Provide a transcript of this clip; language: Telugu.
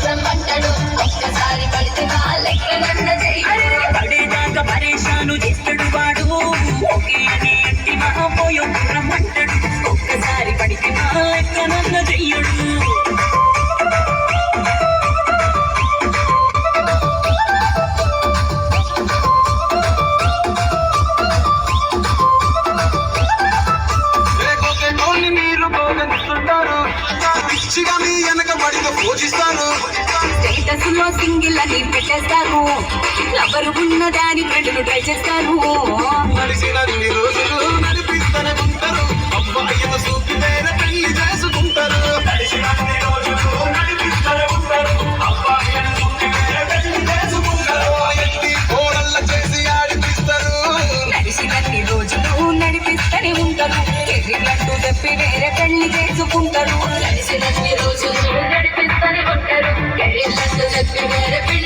చెయ్యడు ఒక్కసారి పడితే లెక్కనన్న చెయ్యడు పడేదాకా పరేషాను చేస్తాడు వాడు ఓకే అని అంటి మా పోయో రమ్మంటాడు ఒక్కసారి పడితే లెక్కనన్న చెయ్యడు స్టేటస్ లో సింగిల్ అని పెట్టేస్తారు ఎవరు ఉన్నదాని ఫ్రెండ్ను ట్రై చేస్తారు నడిచినన్ని రోజులు నడిపిస్తూనే ఉంటారు అబ్బాయిల సూపి వేరే పెళ్లి చేసుకుంటారు నడిచినన్ని రోజులు నడిపిస్తూనే ఉంటారు అబ్బాయిల సూపి వేరే పెళ్లి చేసుకుంటారు ఎత్తి కోడళ్ళ చేసి ఆడిపిస్తారు నడిచినన్ని రోజులు నడిపిస్తూనే ఉంటారు ఎగిరినట్టు చెప్పి వేరే పెళ్లి చేసుకుంటారు నడిచినన్ని రోజులు నడిపిస్తూనే ఉంటారు కెరీర్లంటూ చెప్పి వేరే పెళ్లి